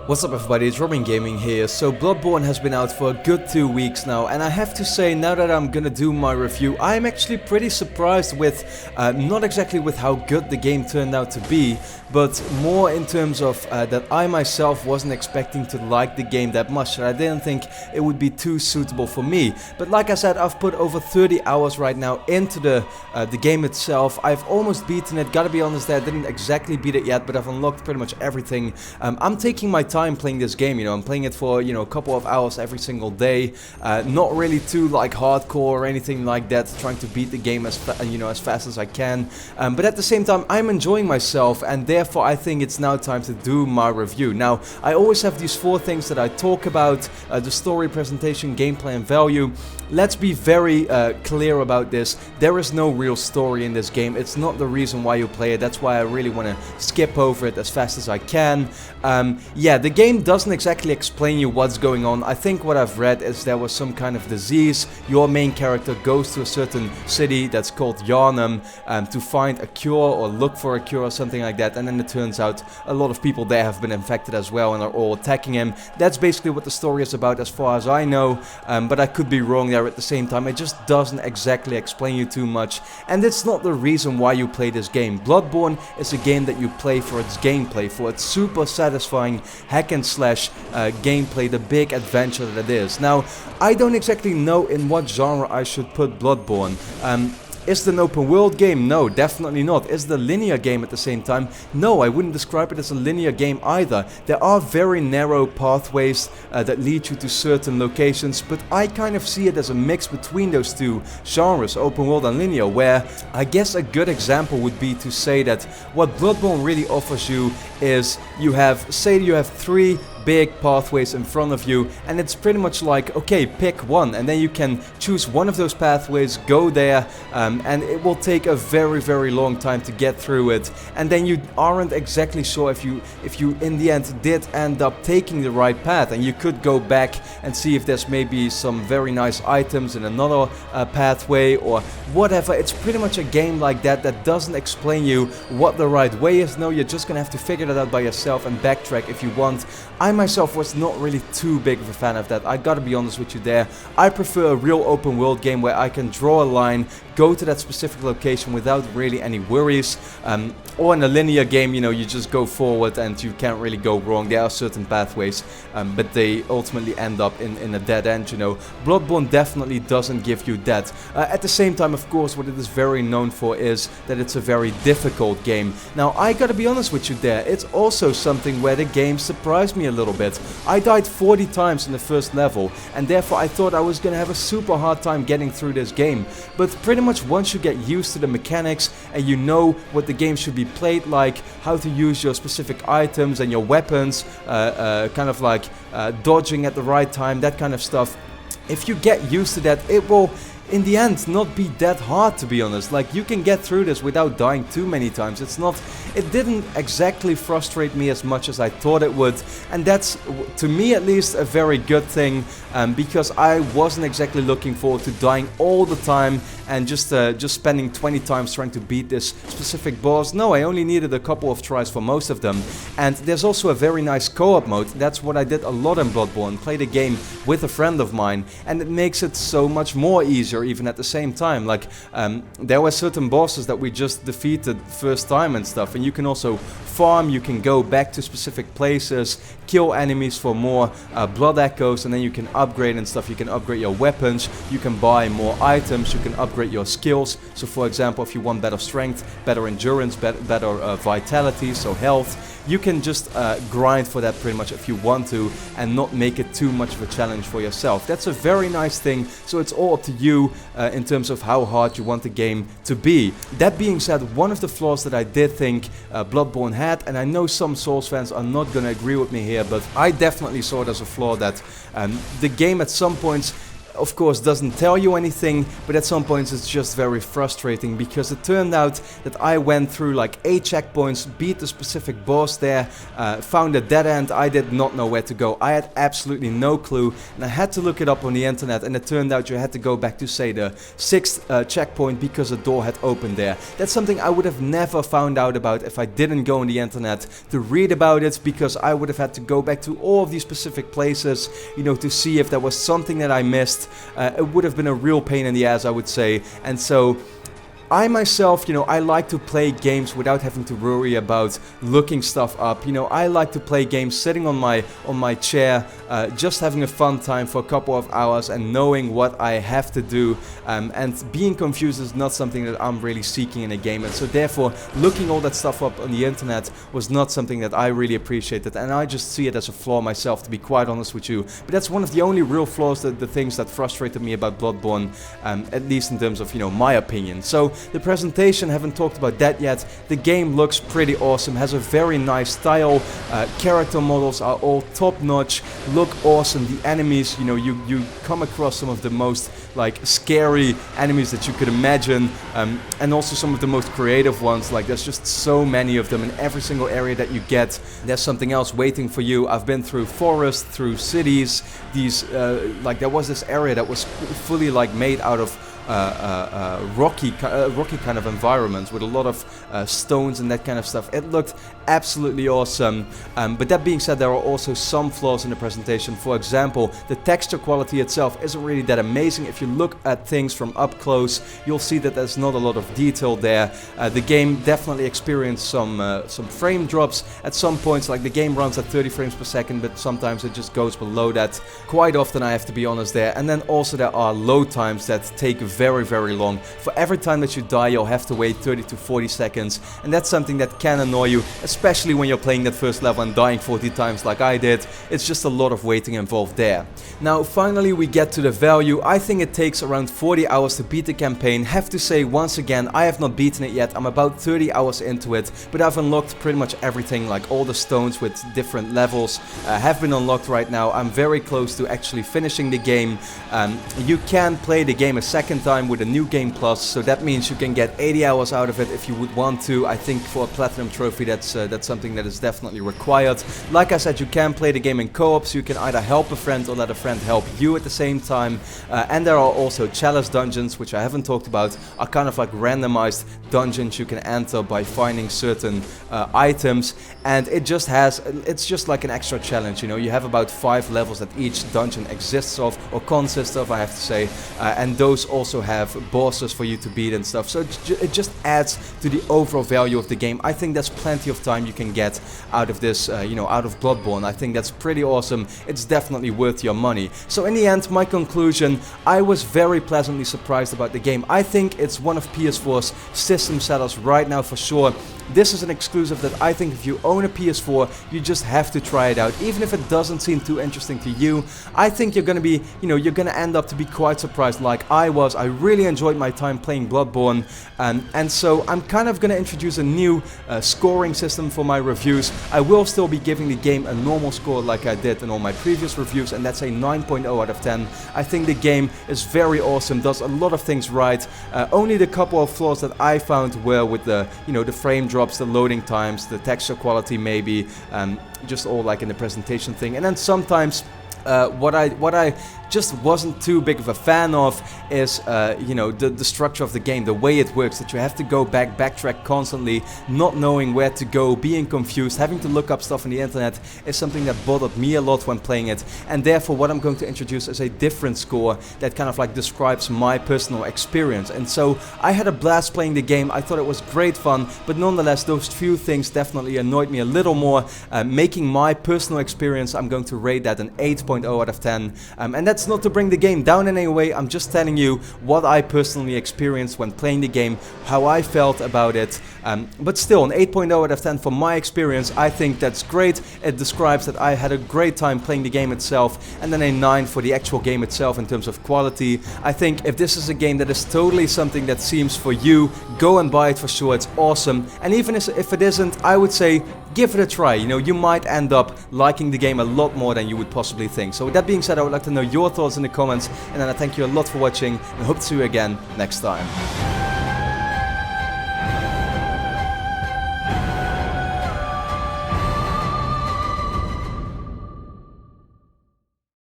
What's up everybody, it's RobinGaming here. So Bloodborne has been out for a good 2 weeks now, and I have to say, now that I'm gonna do my review, I'm actually pretty surprised with, not exactly with how good the game turned out to be, but more in terms of that I myself wasn't expecting to like the game that much, and I didn't think it would be too suitable for me. But like I said, I've put over 30 hours right now into the game itself. I've almost beaten it, gotta be honest there, I didn't exactly beat it yet, but I've unlocked pretty much everything. I'm taking my time playing this game, I'm playing it for, a couple of hours every single day, not really too like hardcore or anything like that, trying to beat the game as fast as I can, but at the same time I'm enjoying myself, and therefore I think it's now time to do my review. Now, I always have these 4 things that I talk about, the story, presentation, gameplay and value. Let's be very clear about this. There is no real story in this game. It's not the reason why you play it. That's why I really want to skip over it as fast as I can. Yeah, the game doesn't exactly explain you what's going on. I think what I've read is there was some kind of disease. Your main character goes to a certain city that's called Yharnam to find a cure or look for a cure or something like that, and then it turns out a lot of people there have been infected as well and are all attacking him. That's basically what the story is about as far as I know, but I could be wrong there at the same time. It just doesn't exactly explain you too much, and it's not the reason why you play this game. Bloodborne is a game that you play for its gameplay, for its super satisfying hack and slash gameplay, the big adventure that it is. Now, I don't exactly know in what genre I should put Bloodborne. Is it an open world game? No, definitely not. Is it a linear game at the same time? No, I wouldn't describe it as a linear game either. There are very narrow pathways that lead you to certain locations, but I kind of see it as a mix between those two genres, open world and linear, where I guess a good example would be to say that what Bloodborne really offers you is you have 3 big pathways in front of you, and it's pretty much like, okay, pick one, and then you can choose one of those pathways, go there, and it will take a very long time to get through it, and then you aren't exactly sure if you in the end did end up taking the right path, and you could go back and see if there's maybe some very nice items in another pathway or whatever. It's pretty much a game like that that doesn't explain you what the right way is. No, you're just gonna have to figure that out by yourself and backtrack if you want. I myself was not really too big of a fan of that, I gotta be honest with you there. I prefer a real open world game where I can draw a line, go to that specific location without really any worries, or in a linear game, you just go forward and you can't really go wrong. There are certain pathways, but they ultimately end up in a dead end, Bloodborne definitely doesn't give you that. At the same time, of course, what it is very known for is that it's a very difficult game. Now, I gotta be honest with you there, it's also something where the game surprised me a little bit. I died 40 times in the first level, and therefore I thought I was gonna have a super hard time getting through this game. But pretty much once you get used to the mechanics and you know what the game should be played like, how to use your specific items and your weapons, kind of like dodging at the right time, that kind of stuff, if you get used to that, it will in the end not be that hard, to be honest. Like, you can get through this without dying too many times. It didn't exactly frustrate me as much as I thought it would, and that's, to me at least, a very good thing, because I wasn't exactly looking forward to dying all the time and just spending 20 times trying to beat this specific boss. No, I only needed a couple of tries for most of them. And there's also a very nice co-op mode. That's what I did a lot in Bloodborne, play the game with a friend of mine, and it makes it so much more easier even at the same time. Like, there were certain bosses that we just defeated first time and stuff, and you can also farm, you can go back to specific places, kill enemies for more blood echoes, and then you can upgrade and stuff. You can upgrade your weapons, you can buy more items, you can upgrade your skills. So for example, if you want better strength, better endurance, better vitality, so health, you can just grind for that pretty much if you want to, and not make it too much of a challenge for yourself. That's a very nice thing, so it's all up to you in terms of how hard you want the game to be. That being said, one of the flaws that I did think Bloodborne had, and I know some Souls fans are not gonna agree with me here, but I definitely saw it as a flaw, that the game at some points of course doesn't tell you anything, but at some points it's just very frustrating, because it turned out that I went through like 8 checkpoints, beat the specific boss there, found a dead end. I did not know where to go. I had absolutely no clue, and I had to look it up on the internet, and it turned out you had to go back to, say, the 6th checkpoint because a door had opened there. That's something I would have never found out about if I didn't go on the internet to read about it, because I would have had to go back to all of these specific places, you know, to see if there was something that I missed. It would have been a real pain in the ass, I would say. And so I myself, you know, I like to play games without having to worry about looking stuff up. You know, I like to play games sitting on my chair, just having a fun time for a couple of hours and knowing what I have to do. And being confused is not something that I'm really seeking in a game. And so therefore, looking all that stuff up on the internet was not something that I really appreciated. And I just see it as a flaw myself, to be quite honest with you. But that's one of the only real flaws, the things that frustrated me about Bloodborne, at least in terms of, you know, my opinion. So the presentation, haven't talked about that yet. The game looks pretty awesome, has a very nice style. Character models are all top notch, look awesome. The enemies, you know, you come across some of the most like scary enemies that you could imagine, and also some of the most creative ones. Like, there's just so many of them in every single area that you get. There's something else waiting for you. I've been through forests, through cities, these like there was this area that was fully like made out of rocky kind of environments with a lot of stones and that kind of stuff. It looked absolutely awesome, but that being said, there are also some flaws in the presentation. For example, the texture quality itself isn't really that amazing. If you look at things from up close, you'll see that there's not a lot of detail there. The game definitely experienced some frame drops at some points. Like, the game runs at 30 frames per second, but sometimes it just goes below that quite often, I have to be honest there. And then also there are load times that take very, very long. For every time that you die, you'll have to wait 30 to 40 seconds, and that's something that can annoy you, especially when you're playing that first level and dying 40 times like I did. It's just a lot of waiting involved there. Now, finally, we get to the value. I think it takes around 40 hours to beat the campaign. Have to say, once again, I have not beaten it yet. I'm about 30 hours into it, but I've unlocked pretty much everything. Like, all the stones with different levels have been unlocked right now. I'm very close to actually finishing the game. You can play the game a second time with a new game plus, so that means you can get 80 hours out of it if you would want to. I think for a platinum trophy, that's something that is definitely required. Like I said, you can play the game in co-op, so you can either help a friend or let a friend help you at the same time. And there are also chalice dungeons, which I haven't talked about, are kind of like randomized dungeons you can enter by finding certain items, and it's just like an extra challenge. You know, you have about 5 levels that each dungeon exists of, or consists of, I have to say, and those also have bosses for you to beat and stuff. So it just adds to the overall value of the game. I think that's plenty of time you can get out of this, you know, out of Bloodborne. I think that's pretty awesome. It's definitely worth your money. So in the end, my conclusion, I was very pleasantly surprised about the game. I think it's one of PS4's system sellers right now for sure. This is an exclusive that I think if you own a PS4, you just have to try it out. Even if it doesn't seem too interesting to you, I think you're gonna be, you know, you're gonna end up to be quite surprised like I was. I really enjoyed my time playing Bloodborne, and so I'm kind of gonna introduce a new scoring system for my reviews. I will still be giving the game a normal score like I did in all my previous reviews, and that's a 9.0 out of 10. I think the game is very awesome, does a lot of things right. Only the couple of flaws that I found were with the, you know, the frame drops, the loading times, the texture quality maybe, just all like in the presentation thing. And then sometimes what I just wasn't too big of a fan of is, you know, the structure of the game, the way it works, that you have to go backtrack constantly, not knowing where to go, being confused, having to look up stuff on the internet is something that bothered me a lot when playing it. And therefore what I'm going to introduce is a different score that kind of like describes my personal experience. And so I had a blast playing the game. I thought it was great fun, but nonetheless those few things definitely annoyed me a little more, making my personal experience, I'm going to rate that an 8.0 out of 10. And that's not to bring the game down in any way. I'm just telling you what I personally experienced when playing the game, how I felt about it. But still, an 8.0 out of 10 for my experience. I think that's great. It describes that I had a great time playing the game itself, and then a 9 for the actual game itself in terms of quality. I think if this is a game that is totally something that seems for you, go and buy it for sure. It's awesome. And even if it isn't, I would say give it a try. You know, you might end up liking the game a lot more than you would possibly think. So with that being said, I would like to know your thoughts in the comments, and then I thank you a lot for watching and hope to see you again next time.